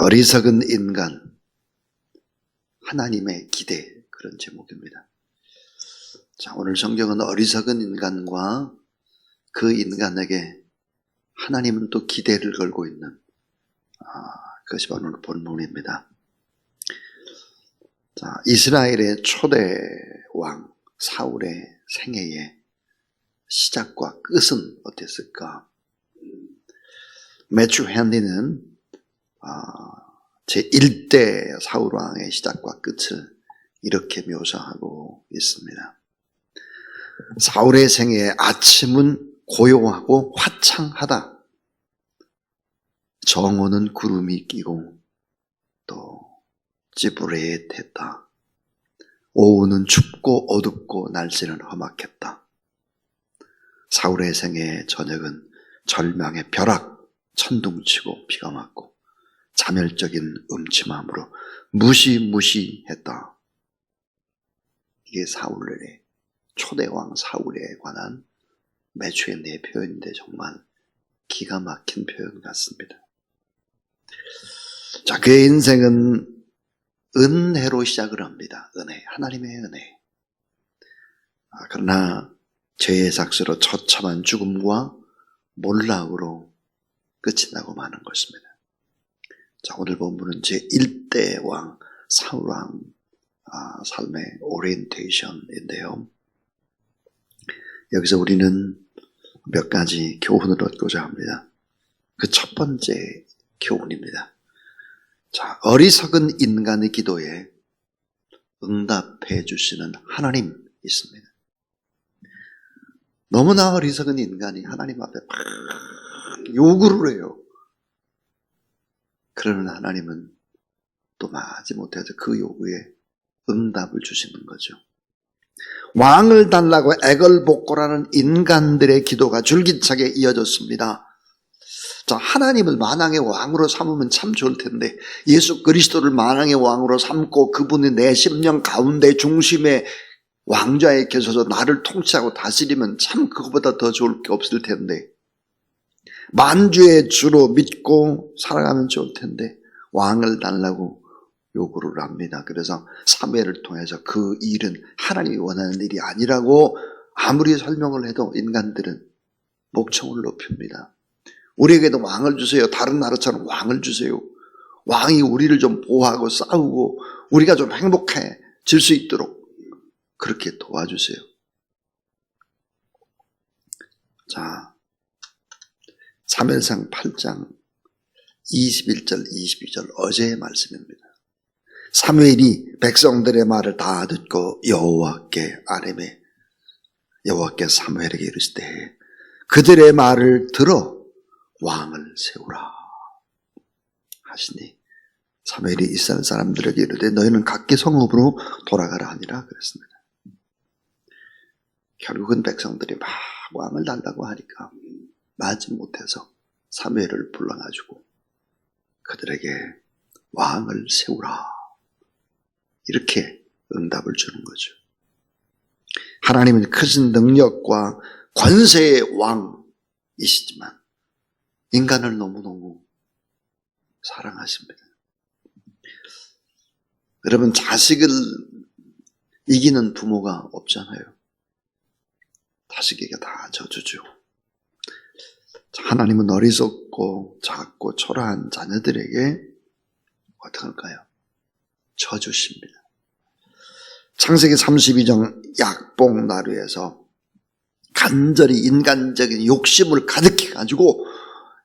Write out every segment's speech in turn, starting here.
어리석은 인간, 하나님의 기대, 그런 제목입니다. 자, 오늘 성경은 어리석은 인간과 그 인간에게 하나님은 또 기대를 걸고 있는 그것이 바로 오늘 본문입니다. 자, 이스라엘의 초대 왕 사울의 생애의 시작과 끝은 어땠을까? 매튜 헨리는 제1대 사울왕의 시작과 끝을 이렇게 묘사하고 있습니다. 사울의 생애의 아침은 고요하고 화창하다. 정오는 구름이 끼고 또 찌부레했다. 오후는 춥고 어둡고 날씨는 험악했다. 사울의 생애의 저녁은 절망의 벼락, 천둥치고 비가 맞고 자멸적인 음침함으로 무시무시했다. 이게 사울의 초대왕 사울에 관한 매추의 네 표현인데 정말 기가 막힌 표현 같습니다. 자, 그의 인생은 은혜로 시작을 합니다. 은혜, 하나님의 은혜. 그러나 죄의 삭스로 처참한 죽음과 몰락으로 끝이 나고 마는 것입니다. 자, 오늘 본문은 제1대 왕 사울왕 삶의 오리엔테이션인데요. 여기서 우리는 몇 가지 교훈을 얻고자 합니다. 그 첫 번째 교훈입니다. 자, 어리석은 인간의 기도에 응답해 주시는 하나님 있습니다. 너무나 어리석은 인간이 하나님 앞에 막 요구를 해요. 그러는 하나님은 또 마지못해서 그 요구에 응답을 주시는 거죠. 왕을 달라고 애걸복걸하는 인간들의 기도가 줄기차게 이어졌습니다. 자, 하나님을 만왕의 왕으로 삼으면 참 좋을 텐데 예수 그리스도를 만왕의 왕으로 삼고 그분이 내 심령 가운데 중심에 왕좌에 계셔서 나를 통치하고 다스리면 참 그것보다 더 좋을 게 없을 텐데 만주의 주로 믿고 살아가면 좋을 텐데 왕을 달라고 요구를 합니다. 그래서 사무엘을 통해서 그 일은 하나님이 원하는 일이 아니라고 아무리 설명을 해도 인간들은 목청을 높입니다. 우리에게도 왕을 주세요. 다른 나라처럼 왕을 주세요. 왕이 우리를 좀 보호하고 싸우고 우리가 좀 행복해질 수 있도록 그렇게 도와주세요. 자, 사무엘상 8장 21절 22절 어제의 말씀입니다. 사무엘이 백성들의 말을 다 듣고 여호와께 아뢰매 여호와께 사무엘에게 이르시되 그들의 말을 들어 왕을 세우라 하시니 사무엘이 이스라엘 사람들에게 이르되 너희는 각기 성읍으로 돌아가라 하니라 그랬습니다. 결국은 백성들이 막 왕을 달라고 하니까 마지못해서 사무엘을 불러가지고 그들에게 왕을 세우라 이렇게 응답을 주는 거죠. 하나님은 크신 능력과 권세의 왕이시지만 인간을 너무너무 사랑하십니다. 여러분, 자식을 이기는 부모가 없잖아요. 자식에게 다 져주죠. 하나님은 어리석고 작고 초라한 자녀들에게 어떻게 할까요? 져주십니다. 창세기 32장 약복나루에서 간절히 인간적인 욕심을 가득히 가지고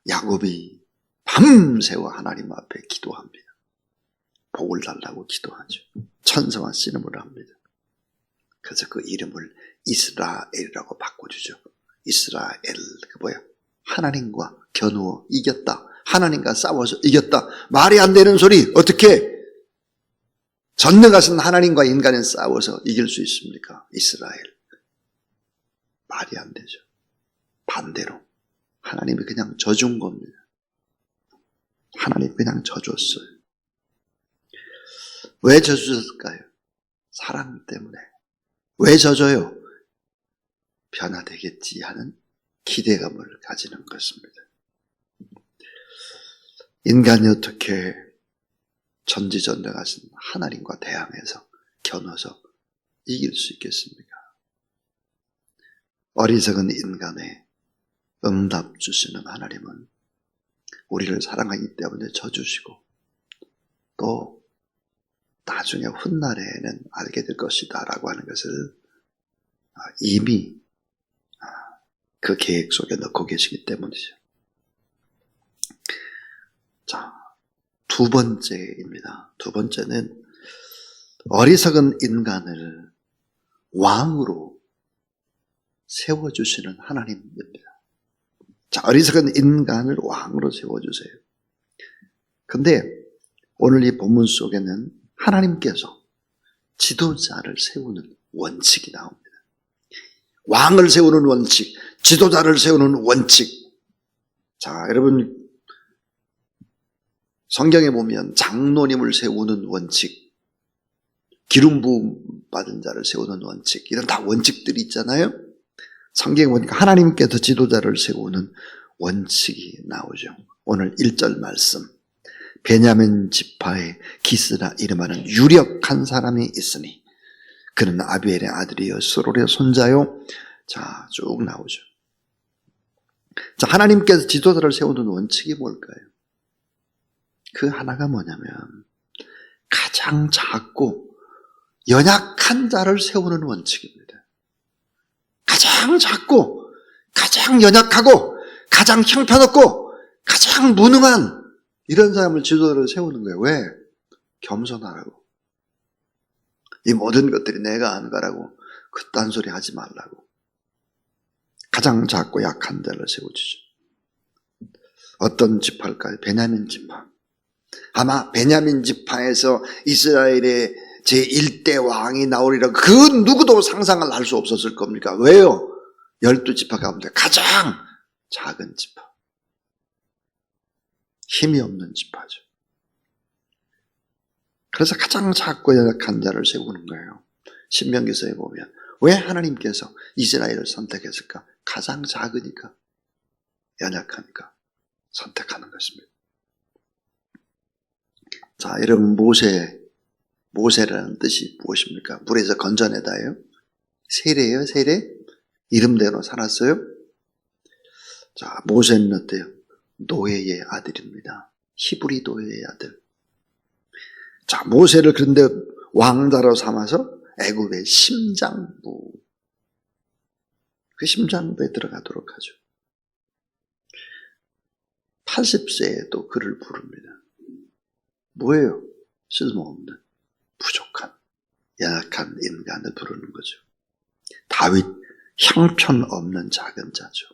야곱이 밤새워 하나님 앞에 기도합니다. 복을 달라고 기도하죠. 천사와 씨름을 합니다. 그래서 그 이름을 이스라엘이라고 바꿔주죠. 이스라엘, 그 뭐야? 하나님과 겨누어 이겼다. 하나님과 싸워서 이겼다. 말이 안 되는 소리. 어떻게 전능하신 하나님과 인간은 싸워서 이길 수 있습니까? 이스라엘. 말이 안 되죠. 반대로 하나님이 그냥 져준 겁니다. 하나님이 그냥 져줬어요. 왜 져주셨을까요? 사랑 때문에. 왜 져줘요? 변화되겠지 하는 기대감을 가지는 것입니다. 인간이 어떻게 전지전능하신 하나님과 대항해서 겨눠서 이길 수 있겠습니까? 어리석은 인간의 응답 주시는 하나님은 우리를 사랑하기 때문에 져주시고 또 나중에 훗날에는 알게 될 것이다 라고 하는 것을 이미 그 계획 속에 넣고 계시기 때문이죠. 자, 두 번째입니다. 두 번째는 어리석은 인간을 왕으로 세워주시는 하나님입니다. 자, 어리석은 인간을 왕으로 세워주세요. 근데 오늘 이 본문 속에는 하나님께서 지도자를 세우는 원칙이 나옵니다. 왕을 세우는 원칙, 지도자를 세우는 원칙. 자, 여러분 성경에 보면 장로님을 세우는 원칙, 기름 부음 받은 자를 세우는 원칙, 이런 다 원칙들이 있잖아요. 성경에 보니까 하나님께서 지도자를 세우는 원칙이 나오죠. 오늘 1절 말씀. 베냐민 지파의 기스라 이름하는 유력한 사람이 있으니 그는 아비엘의 아들이요 스롤의 손자요. 자, 쭉 나오죠. 자, 하나님께서 지도자를 세우는 원칙이 뭘까요? 그 하나가 뭐냐면 가장 작고 연약한 자를 세우는 원칙입니다. 가장 작고 가장 연약하고 가장 형편없고 가장 무능한 이런 사람을 지도자를 세우는 거예요. 왜? 겸손하라고. 이 모든 것들이 내가 아는 거라고 그딴 소리 하지 말라고. 가장 작고 약한 자를 세워주죠. 어떤 지파일까요? 베냐민 지파. 아마 베냐민 지파에서 이스라엘의 제1대 왕이 나오리라 그 누구도 상상을 할 수 없었을 겁니까? 왜요? 12지파 가운데 가장 작은 지파. 힘이 없는 지파죠. 그래서 가장 작고 연약한 자를 세우는 거예요. 신명기서에 보면 왜 하나님께서 이스라엘을 선택했을까? 가장 작으니까, 연약하니까 선택하는 것입니다. 자, 여러분 모세라는 뜻이 무엇입니까? 물에서 건져내다예요. 세례예요, 세례? 이름대로 살았어요. 자, 모세는 어때요? 노예의 아들입니다. 히브리 노예의 아들. 자, 모세를 그런데 왕자로 삼아서 애굽의 심장부, 그 심장부에 들어가도록 하죠. 80세에도 그를 부릅니다. 뭐예요? 쓸모없는, 부족한, 연약한 인간을 부르는 거죠. 다윗, 형편없는 작은 자죠.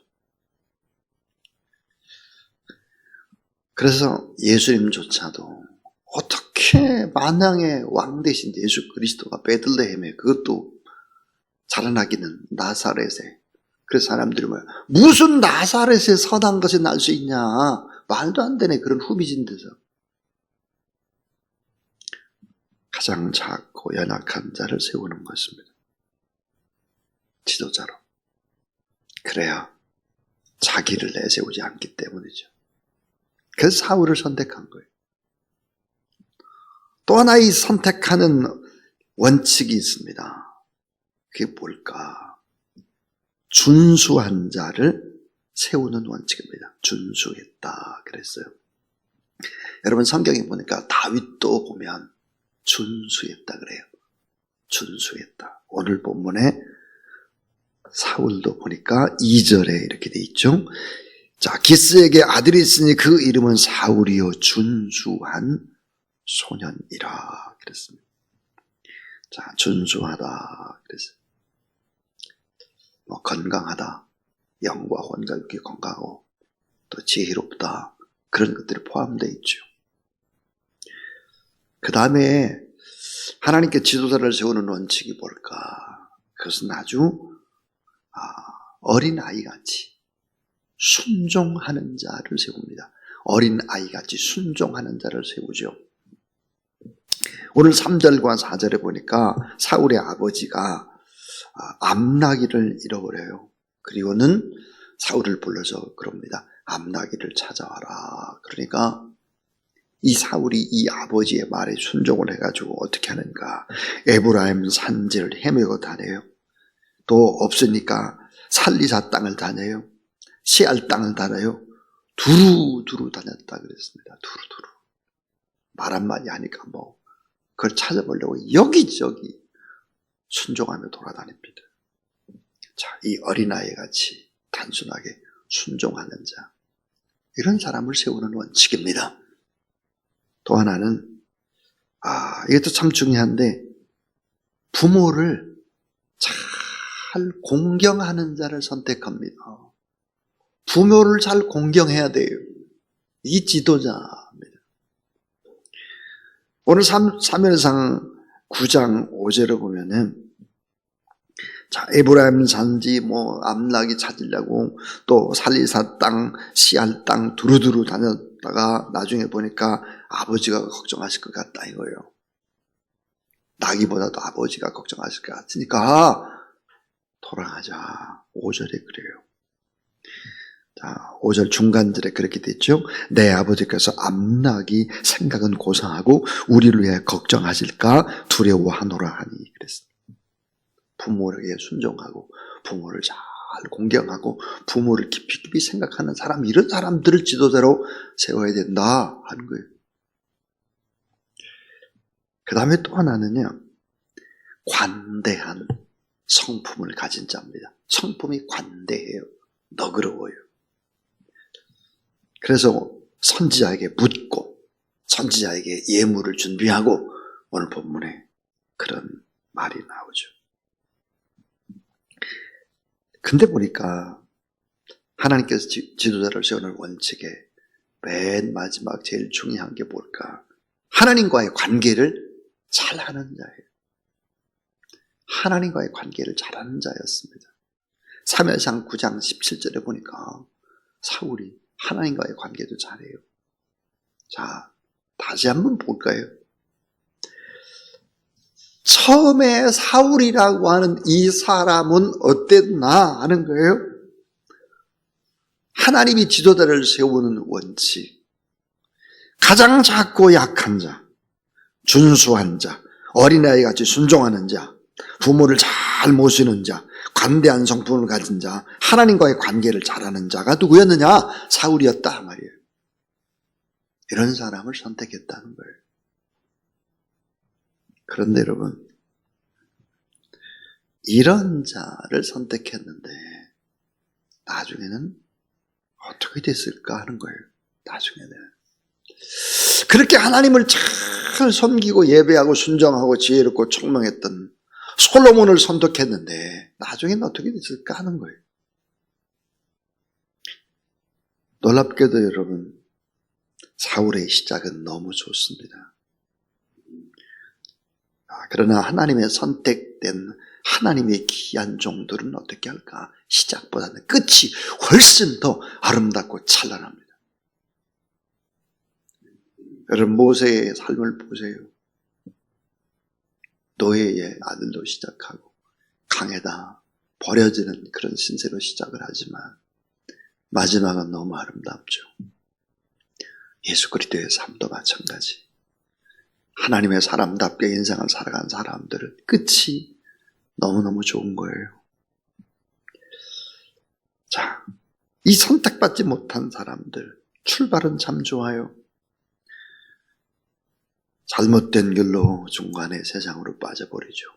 그래서 예수님조차도 어떻게 만왕의 왕 대신 예수 그리스도가 베들레헴에 그것도 자라나기는 나사렛에. 그래서 사람들이 뭐야? 무슨 나사렛에 선한 것이 날 수 있냐? 말도 안 되네. 그런 후미진 데서. 가장 작고 연약한 자를 세우는 것입니다. 지도자로. 그래야 자기를 내세우지 않기 때문이죠. 그래서 사울을 선택한 거예요. 또 하나의 선택하는 원칙이 있습니다. 그게 뭘까? 준수한 자를 세우는 원칙입니다. 준수했다 그랬어요. 여러분 성경에 보니까 다윗도 보면 준수했다 그래요. 준수했다. 오늘 본문에 사울도 보니까 2절에 이렇게 돼 있죠. 자, 기스에게 아들이 있으니 그 이름은 사울이요 준수한 소년이라 그랬습니다. 자, 준수하다 그랬어요. 건강하다, 영과 혼과 육이 건강하고 또 지혜롭다, 그런 것들이 포함되어 있죠. 그 다음에 하나님께 지도자를 세우는 원칙이 뭘까? 그것은 아주 어린아이같이 순종하는 자를 세웁니다. 어린아이같이 순종하는 자를 세우죠. 오늘 3절과 4절에 보니까 사울의 아버지가 암나기를 잃어버려요. 그리고는 사울을 불러서 그럽니다. 암나기를 찾아와라. 그러니까 이 사울이 이 아버지의 말에 순종을 해가지고 어떻게 하는가? 에브라임 산지를 헤매고 다녀요. 또 없으니까 살리사 땅을 다녀요. 시알 땅을 다녀요. 두루두루 다녔다 그랬습니다. 두루두루. 말 한마디 하니까 그걸 찾아보려고 여기저기 순종하며 돌아다닙니다. 자, 이 어린아이 같이 단순하게 순종하는 자, 이런 사람을 세우는 원칙입니다. 또 하나는 이것도 참 중요한데, 부모를 잘 공경하는 자를 선택합니다. 부모를 잘 공경해야 돼요. 이 지도자입니다. 오늘 사무엘상 9장 5절을 보면은, 자, 에브라임 산지 암락이 찾으려고 또 살리사 땅, 시알 땅 두루두루 다녔다가 나중에 보니까 아버지가 걱정하실 것 같다 이거예요. 나기보다도 아버지가 걱정하실 것 같으니까 돌아가자. 5절에 그래요. 자, 5절 중간절에 그렇게 됐죠. 내 아버지께서 암락이 생각은 고상하고 우리를 위해 걱정하실까 두려워하노라 하니 그랬습니다. 부모에게 순종하고 부모를 잘 공경하고 부모를 깊이 생각하는 사람, 이런 사람들을 지도자로 세워야 된다 하는 거예요. 그 다음에 또 하나는요, 관대한 성품을 가진 자입니다. 성품이 관대해요. 너그러워요. 그래서 선지자에게 묻고 선지자에게 예물을 준비하고 오늘 본문에 그런 말이 나오죠. 근데 보니까 하나님께서 지도자를 세우는 원칙에 맨 마지막 제일 중요한 게 뭘까? 하나님과의 관계를 잘하는 자예요. 하나님과의 관계를 잘하는 자였습니다. 사무엘상 9장 17절에 보니까 사울이 하나님과의 관계도 잘해요. 자, 다시 한번 볼까요? 처음에 사울이라고 하는 이 사람은 어땠나 하는 거예요. 하나님이 지도자를 세우는 원칙, 가장 작고 약한 자, 준수한 자, 어린아이같이 순종하는 자, 부모를 잘 모시는 자, 관대한 성품을 가진 자, 하나님과의 관계를 잘하는 자가 누구였느냐? 사울이었다 말이에요. 이런 사람을 선택했다는 거예요. 그런데 여러분, 이런 자를 선택했는데 나중에는 어떻게 됐을까 하는 거예요. 나중에는 그렇게 하나님을 잘 섬기고 예배하고 순종하고 지혜롭고 총명했던 솔로몬을 선택했는데 나중에는 어떻게 됐을까 하는 거예요. 놀랍게도 여러분, 사울의 시작은 너무 좋습니다. 그러나 하나님의 선택된 하나님의 귀한 종들은 어떻게 할까? 시작보다는 끝이 훨씬 더 아름답고 찬란합니다. 여러분, 모세의 삶을 보세요. 노예의 아들로 시작하고 강에다 버려지는 그런 신세로 시작을 하지만 마지막은 너무 아름답죠. 예수 그리스도의 삶도 마찬가지. 하나님의 사람답게 인생을 살아간 사람들은 끝이 너무너무 좋은 거예요. 자, 이 선택받지 못한 사람들, 출발은 참 좋아요. 잘못된 길로 중간에 세상으로 빠져버리죠.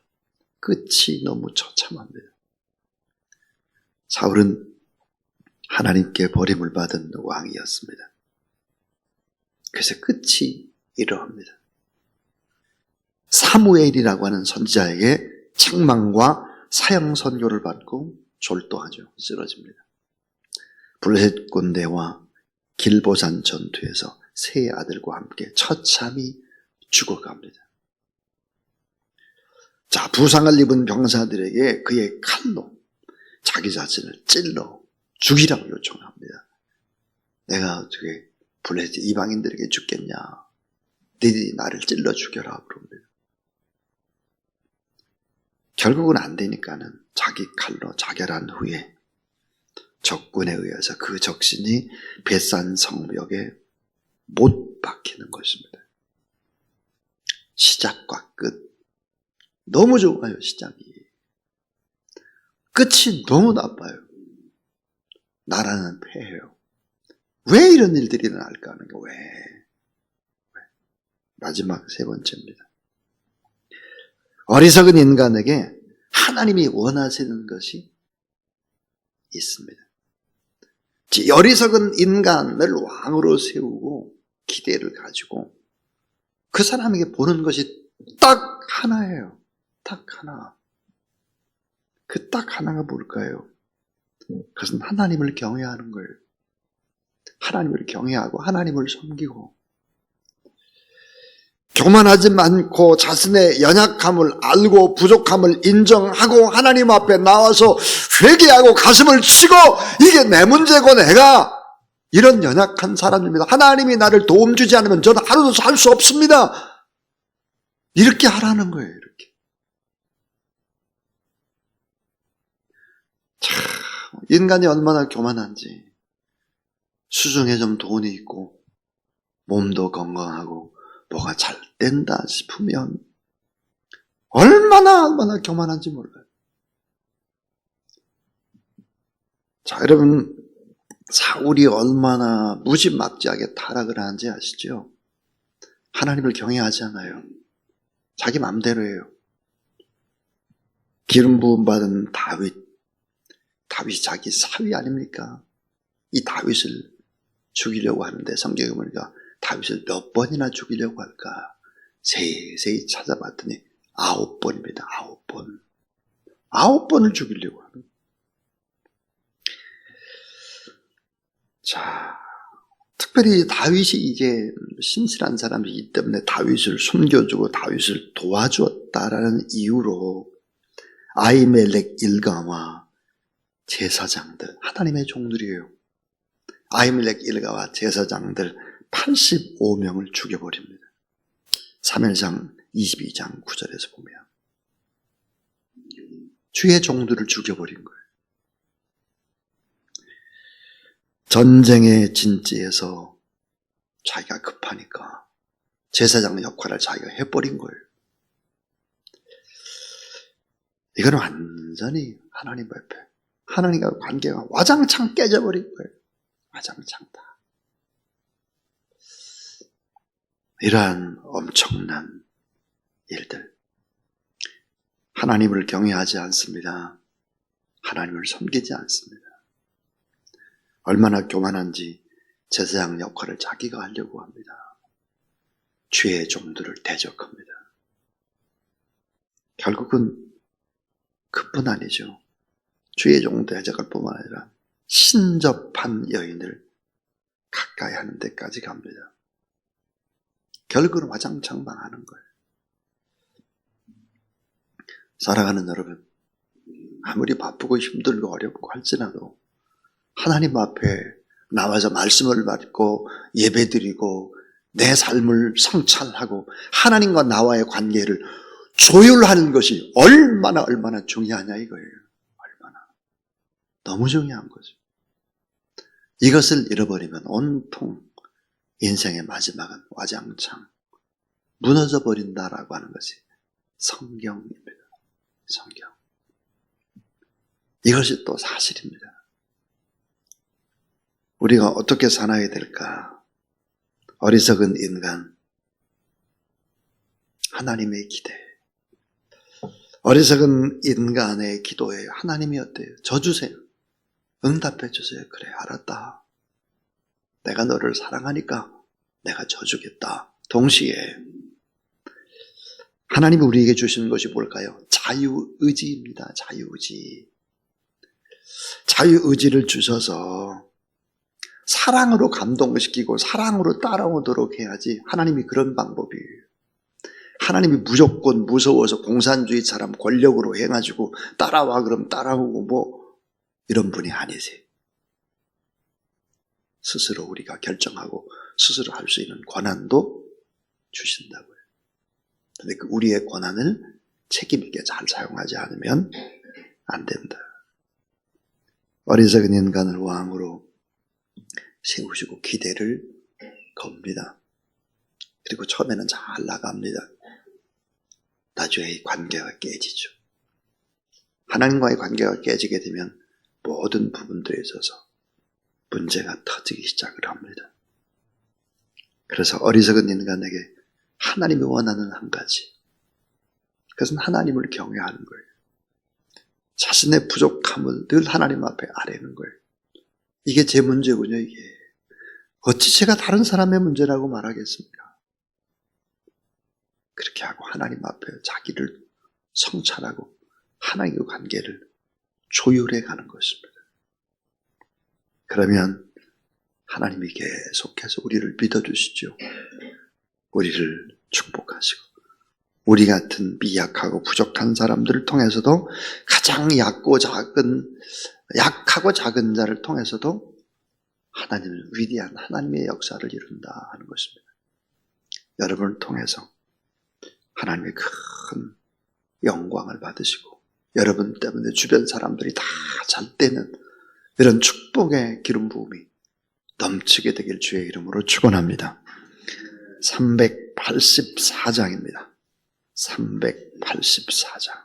끝이 너무 처참합니다. 사울은 하나님께 버림을 받은 왕이었습니다. 그래서 끝이 이러합니다. 사무엘이라고 하는 선지자에게 책망과 사형 선고를 받고 졸도하죠. 쓰러집니다. 블레셋 군대와 길보산 전투에서 세 아들과 함께 처참히 죽어갑니다. 자, 부상을 입은 병사들에게 그의 칼로 자기 자신을 찔러 죽이라고 요청합니다. 내가 어떻게 블레셋 이방인들에게 죽겠냐? 너희들이 나를 찔러 죽여라 그럽니다. 결국은 안 되니까는 자기 칼로 자결한 후에 적군에 의해서 그 적신이 벳산 성벽에 못 박히는 것입니다. 시작과 끝. 너무 좋아요, 시작이. 끝이 너무 나빠요. 나라는 패해요. 왜 이런 일들이 일어날까 하는 거, 왜? 마지막 세 번째입니다. 어리석은 인간에게 하나님이 원하시는 것이 있습니다. 어리석은 인간을 왕으로 세우고 기대를 가지고 그 사람에게 보는 것이 딱 하나예요. 딱 하나. 그 딱 하나가 뭘까요? 그것은 하나님을 경외하는 거예요. 하나님을 경외하고 하나님을 섬기고 교만하지 않고 자신의 연약함을 알고 부족함을 인정하고 하나님 앞에 나와서 회개하고 가슴을 치고 이게 내 문제고 내가 이런 연약한 사람입니다. 하나님이 나를 도움 주지 않으면 저는 하루도 살 수 없습니다. 이렇게 하라는 거예요. 이렇게. 참 인간이 얼마나 교만한지. 수중에 좀 돈이 있고 몸도 건강하고 뭐가 잘 된다 싶으면 얼마나 교만한지 몰라요. 자, 여러분 사울이 얼마나 무지막지하게 타락을 하는지 아시죠? 하나님을 경외하지 않아요. 자기 맘대로 해요. 기름 부음 받은 다윗이 자기 사위 아닙니까? 이 다윗을 죽이려고 하는데 성경에 보니까 다윗을 몇 번이나 죽이려고 할까? 세세히 찾아봤더니 9번입니다. 9번. 9번을 죽이려고 하는. 자, 특별히 다윗이 이제 신실한 사람이기 때문에 다윗을 숨겨주고 다윗을 도와주었다라는 이유로 아히멜렉 일가와 제사장들, 하나님의 종들이에요. 아히멜렉 일가와 제사장들 85명을 죽여버립니다. 3일상 22장 9절에서 보면 주의 종들을 죽여버린 거예요. 전쟁의 진지에서 자기가 급하니까 제사장 역할을 자기가 해버린 거예요. 이건 완전히 하나님 앞에 하나님과 관계가 와장창 깨져버린 거예요. 와장창 다. 이러한 엄청난 일들. 하나님을 경외하지 않습니다. 하나님을 섬기지 않습니다. 얼마나 교만한지 제사장 역할을 자기가 하려고 합니다. 주의 종들을 대적합니다. 결국은 그뿐 아니죠. 주의 종 대적할 뿐만 아니라 신접한 여인을 가까이 하는 데까지 갑니다. 결국은 와장창 망하는 거예요. 살아가는 여러분, 아무리 바쁘고 힘들고 어렵고 할지라도 하나님 앞에 나와서 말씀을 받고 예배드리고 내 삶을 성찰하고 하나님과 나와의 관계를 조율하는 것이 얼마나 중요하냐 이거예요. 얼마나. 너무 중요한 거죠. 이것을 잃어버리면 온통 인생의 마지막은 와장창 무너져 버린다라고 하는 것이 성경입니다. 성경. 이것이 또 사실입니다. 우리가 어떻게 살아야 될까? 어리석은 인간, 하나님의 기대. 어리석은 인간의 기도에 하나님이 어때요? 져주세요. 응답해 주세요. 그래, 알았다. 내가 너를 사랑하니까 내가 져주겠다. 동시에 하나님이 우리에게 주시는 것이 뭘까요? 자유의지입니다. 자유의지. 자유의지를 주셔서 사랑으로 감동시키고 사랑으로 따라오도록 해야지. 하나님이 그런 방법이에요. 하나님이 무조건 무서워서 공산주의처럼 권력으로 해가지고 따라와 그럼 따라오고 뭐 이런 분이 아니세요. 스스로 우리가 결정하고 스스로 할 수 있는 권한도 주신다고요. 그런데 그 우리의 권한을 책임 있게 잘 사용하지 않으면 안 된다. 어리석은 인간을 왕으로 세우시고 기대를 겁니다. 그리고 처음에는 잘 나갑니다. 나중에 이 관계가 깨지죠. 하나님과의 관계가 깨지게 되면 모든 부분들에 있어서 문제가 터지기 시작을 합니다. 그래서 어리석은 인간에게 하나님이 원하는 한 가지, 그것은 하나님을 경외하는 거예요. 자신의 부족함을 늘 하나님 앞에 아뢰는 거예요. 이게 제 문제군요. 이게 어찌 제가 다른 사람의 문제라고 말하겠습니까? 그렇게 하고 하나님 앞에 자기를 성찰하고 하나님의 관계를 조율해 가는 것입니다. 그러면 하나님이 계속해서 우리를 믿어주시죠. 우리를 축복하시고 우리 같은 미약하고 부족한 사람들을 통해서도 가장 약하고 작은 자를 통해서도 하나님은 위대한 하나님의 역사를 이룬다 하는 것입니다. 여러분을 통해서 하나님의 큰 영광을 받으시고 여러분 때문에 주변 사람들이 다 잘 되는 이런 축복의 기름 부음이 넘치게 되길 주의 이름으로 축원합니다. 384장입니다. 384장.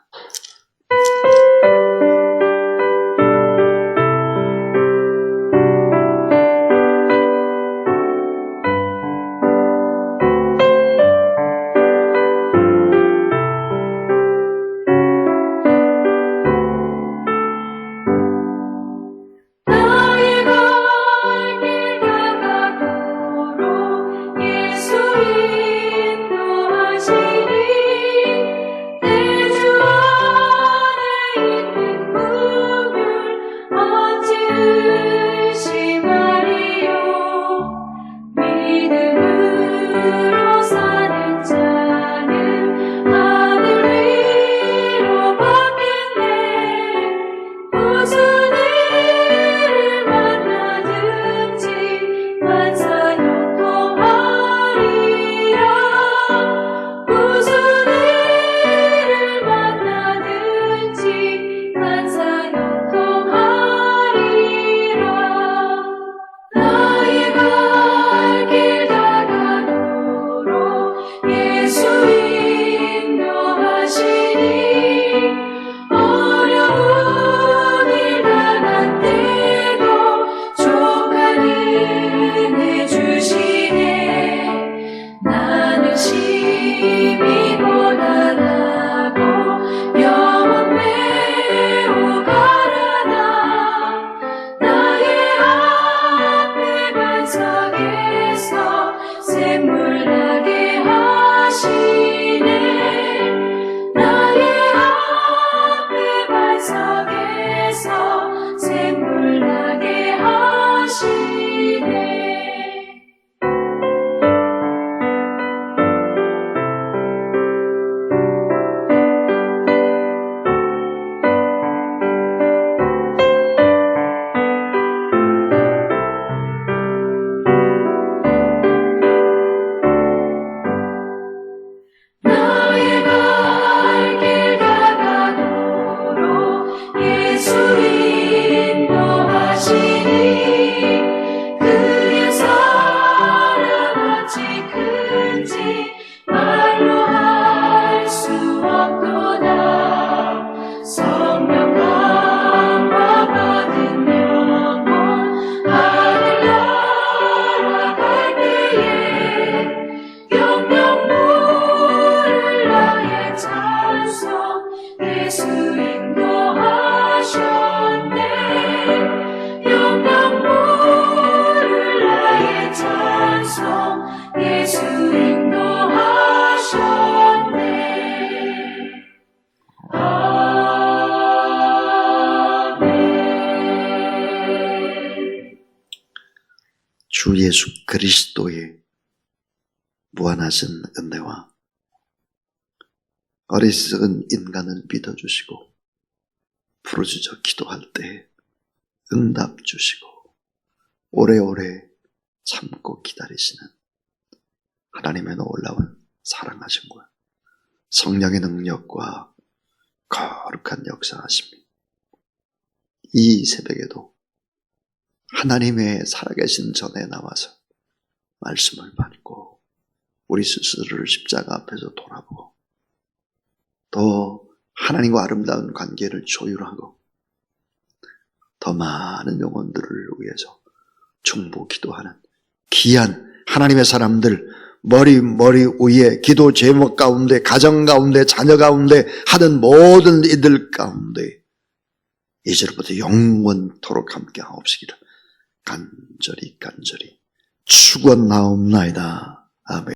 주 예수 그리스도의 무한하신 은혜와 어리석은 인간을 믿어주시고 부르짖어 기도할 때 응답 주시고 오래오래 참고 기다리시는 하나님의 놀라운 사랑하심과 성령의 능력과 거룩한 역사하심이 이 새벽에도 하나님의 살아계신 전에 나와서 말씀을 받고 우리 스스로를 십자가 앞에서 돌아보고 더 하나님과 아름다운 관계를 조율하고 더 많은 영혼들을 위해서 중보 기도하는 귀한 하나님의 사람들, 머리 위에 기도 제목 가운데, 가정 가운데, 자녀 가운데 하는 모든 이들 가운데 이제부터 영원토록 함께 하옵시기를 간절히 축원하옵나이다. 아멘.